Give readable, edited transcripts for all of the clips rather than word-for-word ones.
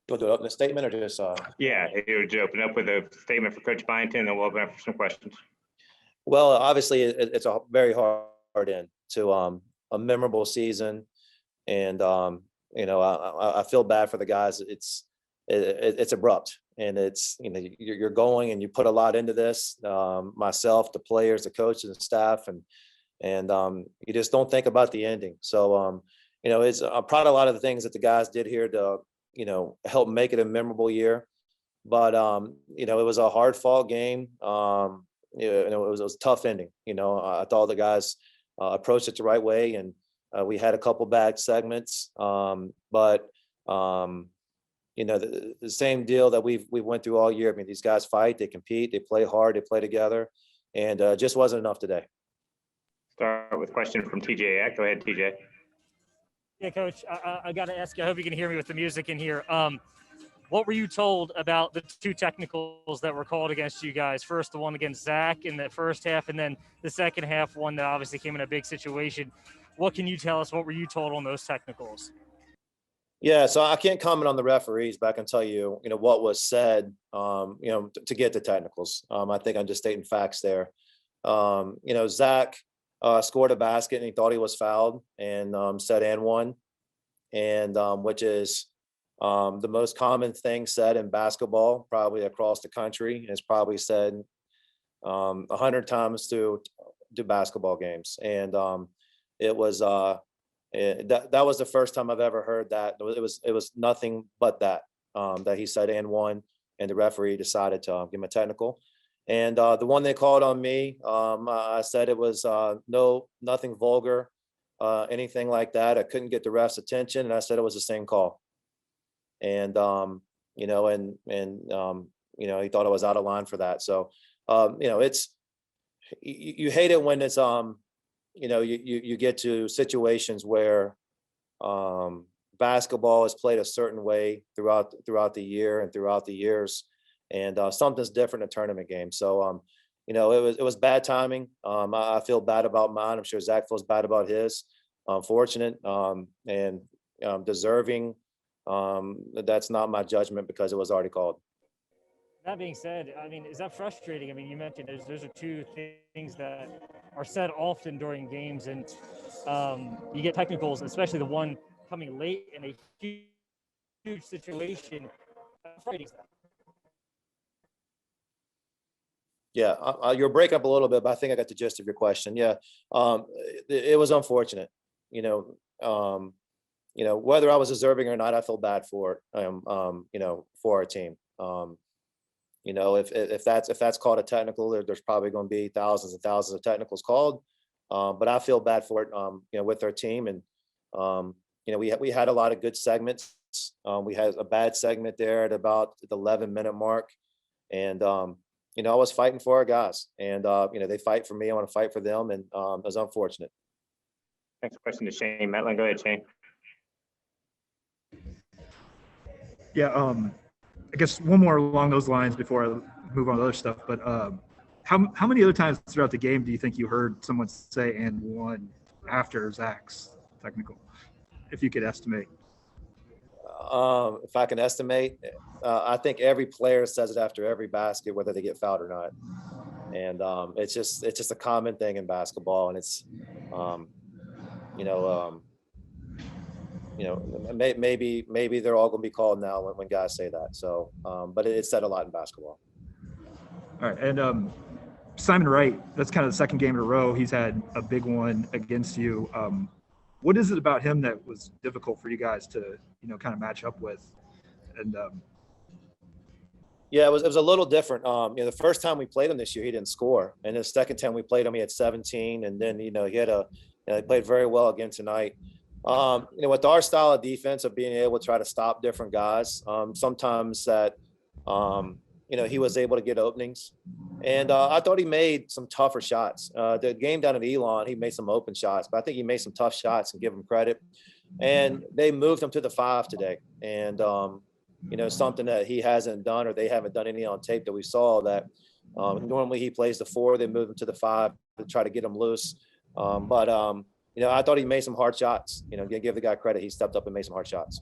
You want to do it up in a statement or just? Yeah, you would open up with a statement for Coach Byington, and we'll open up for some questions. Well, obviously, it's a very hard end to a memorable season, and I feel bad for the guys. It's abrupt, and it's you're going and you put a lot into this. Myself, the players, the coaches, and staff, and you just don't think about the ending. So I'm proud of a lot of the things that the guys did here to help make it a memorable year. But it was a hard fought game. It was a tough ending. I thought the guys approached it the right way, and we had a couple bad segments. But the same deal that we went through all year. I mean, these guys fight, they compete, they play hard, they play together, and just wasn't enough today. Start with a question from TJ. Go ahead, TJ. Yeah, Coach, I got to ask you, I hope you can hear me with the music in here. What were you told about the two technicals that were called against you guys? First, the one against Zach in the first half, and then the second half one that obviously came in a big situation. What can you tell us? What were you told on those technicals? Yeah, so I can't comment on the referees, but I can tell you, what was said, to get the technicals. I think I'm just stating facts there. Zach scored a basket and he thought he was fouled and said and one, and which is the most common thing said in basketball, probably across the country. It's probably said 100 times to basketball games, and it was that was the first time I've ever heard that. It was nothing but that he said and one, and the referee decided to give him a technical. And the one they called on me, I said it was nothing vulgar, anything like that. I couldn't get the ref's attention, and I said it was the same call. And he thought I was out of line for that. So it's you hate it when it's you get to situations where basketball is played a certain way throughout the year and throughout the years, and something's different in a tournament game. So it was bad timing. I feel bad about mine. I'm sure Zach feels bad about his. Fortunate and deserving. That's not my judgment because it was already called. That being said, I mean, is that frustrating? I mean, you mentioned those are two things that are said often during games, and you get technicals, especially the one coming late in a huge situation. How frustrating is that? Yeah, you'll break up a little bit, but I think I got the gist of your question. Yeah, it was unfortunate. Whether I was deserving or not, I feel bad for it. For our team. If that's called a technical, there's probably going to be thousands and thousands of technicals called. But I feel bad for it. With our team, and we had a lot of good segments. We had a bad segment there at about the 11-minute mark, and I was fighting for our guys, and they fight for me. I want to fight for them, and it was unfortunate. Next question to Shane Metlin. Go ahead, Shane. Yeah, I guess one more along those lines before I move on to other stuff. But how many other times throughout the game do you think you heard someone say "and one" after Zach's technical, if you could estimate? If I can estimate, I think every player says it after every basket, whether they get fouled or not. And it's just a common thing in basketball, and it's maybe they're all going to be called now when guys say that. So, but it's said a lot in basketball. All right, and Simon Wright, that's kind of the second game in a row he's had a big one against you. What is it about him that was difficult for you guys to kind of match up with? And yeah, it was a little different. The first time we played him this year, he didn't score, and the second time we played him, he had 17, and then he played very well again tonight. With our style of defense of being able to try to stop different guys, sometimes that, he was able to get openings. And I thought he made some tougher shots. The game down at Elon, he made some open shots, but I think he made some tough shots, and give him credit. And they moved him to the 5 today. And, something that he hasn't done, or they haven't done any on tape that we saw, that normally he plays the 4, they move him to the 5 to try to get him loose. I thought he made some hard shots. Give the guy credit. He stepped up and made some hard shots.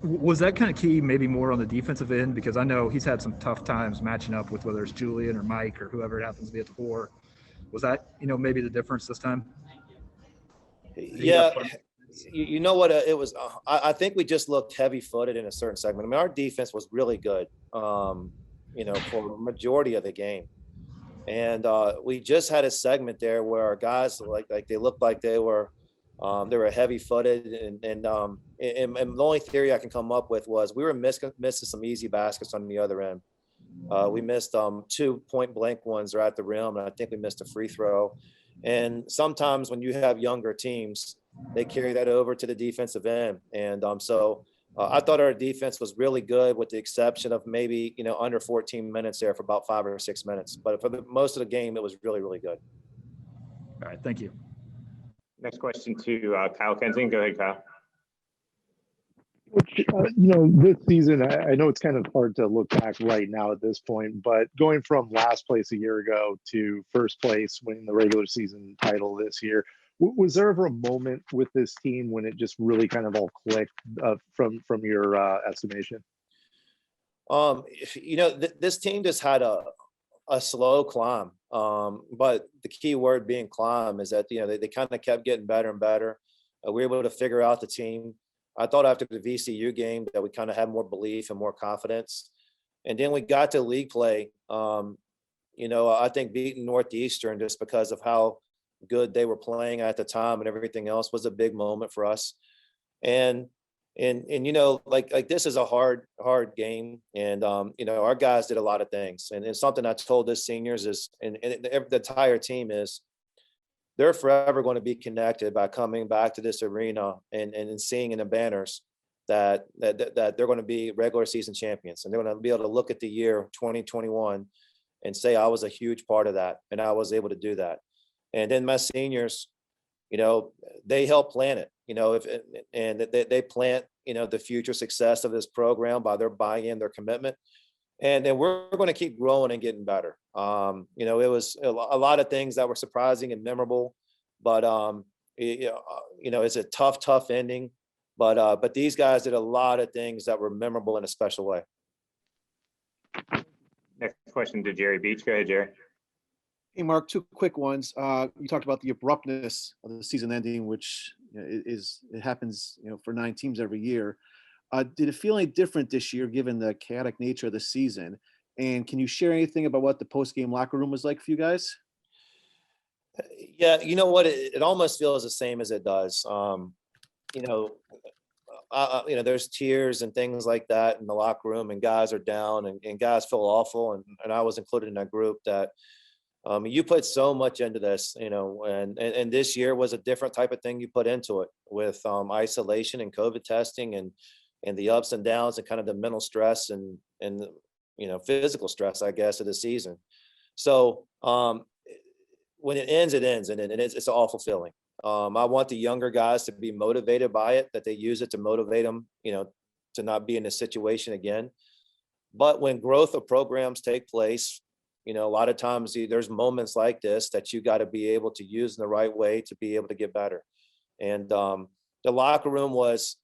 Was that kind of key, maybe more on the defensive end? Because I know he's had some tough times matching up with whether it's Julian or Mike or whoever it happens to be at the 4. Was that, maybe the difference this time? Yeah, you know what? It was. I think we just looked heavy-footed in a certain segment. I mean, our defense was really good, for the majority of the game, and we just had a segment there where our guys like they looked like they were heavy-footed, and the only theory I can come up with was we were missing some easy baskets on the other end. We missed 2 point-blank ones right at the rim, and I think we missed a free throw. And sometimes when you have younger teams, they carry that over to the defensive end. And so I thought our defense was really good, with the exception of maybe, under 14 minutes there for about 5 or 6 minutes. But for the most of the game, it was really, really good. All right, thank you. Next question to Kyle Kensington. Go ahead, Kyle. Which, this season, I know it's kind of hard to look back right now at this point, but going from last place a year ago to first place, winning the regular season title this year, was there ever a moment with this team when it just really kind of all clicked from your estimation? This team just had a slow climb, but the key word being climb is that they kind of kept getting better and better. We were able to figure out the team. I thought after the VCU game that we kind of had more belief and more confidence. And then we got to league play. I think beating Northeastern, just because of how good they were playing at the time and everything else, was a big moment for us. And like this is a hard game. And, our guys did a lot of things. And something I told the seniors is, and the entire team is, they're forever going to be connected by coming back to this arena and seeing in the banners that they're going to be regular season champions. And they're going to be able to look at the year 2021 and say, I was a huge part of that, and I was able to do that. And then my seniors, they help plan it, and they plant, the future success of this program by their buy-in, their commitment. And then we're going to keep growing and getting better. It was a lot of things that were surprising and memorable, but it's a tough ending. But these guys did a lot of things that were memorable in a special way. Next question to Jerry Beach. Go ahead, Jerry. Hey, Mark, 2 quick ones. You talked about the abruptness of the season ending, which it happens, for 9 teams every year. Did it feel any different this year, given the chaotic nature of the season? And can you share anything about what the post-game locker room was like for you guys? Yeah, you know what? It almost feels the same as it does. There's tears and things like that in the locker room, and guys are down, and guys feel awful. And I was included in that group that you put so much into this, and this year was a different type of thing you put into it, with isolation and COVID testing and the ups and downs and kind of the mental stress and physical stress, I guess, of the season. So when it ends, and it's an awful feeling. I want the younger guys to be motivated by it, that they use it to motivate them, to not be in this situation again. But when growth of programs take place, a lot of times there's moments like this that you got to be able to use in the right way to be able to get better. And the locker room was,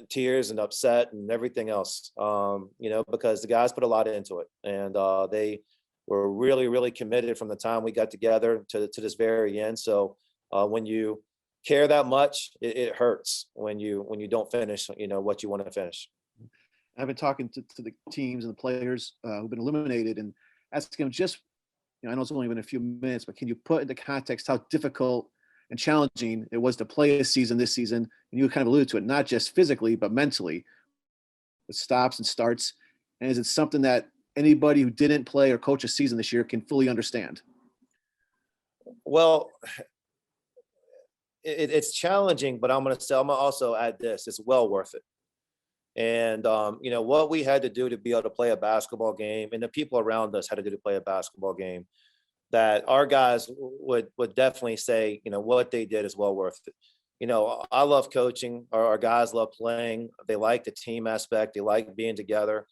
tears and upset and everything else, because the guys put a lot into it, and they were really, really committed from the time we got together to this very end. So when you care that much, it hurts when you don't finish, what you want to finish. I've been talking to the teams and the players who've been eliminated, and asking them just, I know it's only been a few minutes, but can you put into context how difficult and challenging it was to play this season? And you kind of alluded to it, not just physically, but mentally, with stops and starts. And is it something that anybody who didn't play or coach a season this year can fully understand? Well, it's challenging, but I'm going to also add this: it's well worth it. And what we had to do to be able to play a basketball game, and the people around us had to do to play a basketball game, that our guys would definitely say, what they did is well worth it. I love coaching. Our guys love playing. They like the team aspect. They like being together.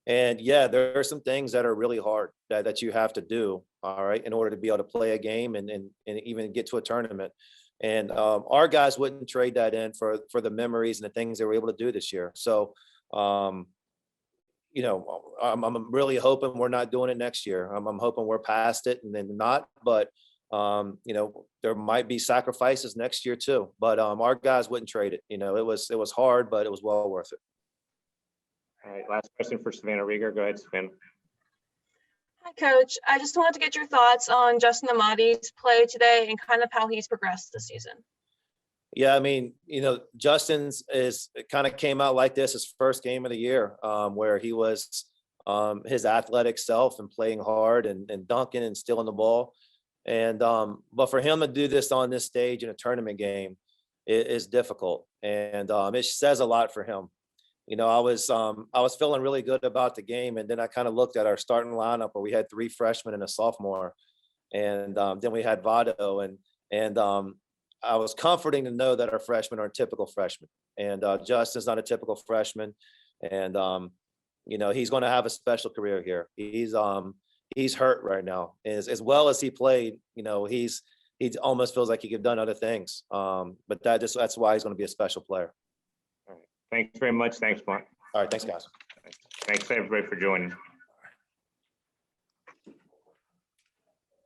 And yeah, there are some things that are really hard that you have to do, all right, in order to be able to play a game and even get to a tournament. And our guys wouldn't trade that in for the memories and the things they were able to do this year. So, you know, I'm really hoping we're not doing it next year. I'm hoping we're past it and then not, but you know, there might be sacrifices next year too, but our guys wouldn't trade it. You know, it was hard, but it was well worth it. All right, last question for Savannah Rieger. Go ahead, Savannah. Hi, Coach. I just wanted to get your thoughts on Justin Amadi's play today and kind of how he's progressed this season. Yeah, I mean, you know, Justin's kind of came out like this his first game of the year, where he was his athletic self and playing hard and dunking and stealing the ball. And but for him to do this on this stage in a tournament game is difficult, and it says a lot for him. You know, I was feeling really good about the game, and then I kind of looked at our starting lineup where we had 3 freshmen and a sophomore, and then we had Vado, and I was comforting to know that our freshmen are typical freshmen, and Justin's not a typical freshman, and you know, he's going to have a special career here. He's hurt right now, as well as he played. You know, he almost feels like he could have done other things, but that's why he's going to be a special player. All right. Thanks very much. Thanks, Mark. All right, thanks, guys. Thanks everybody for joining.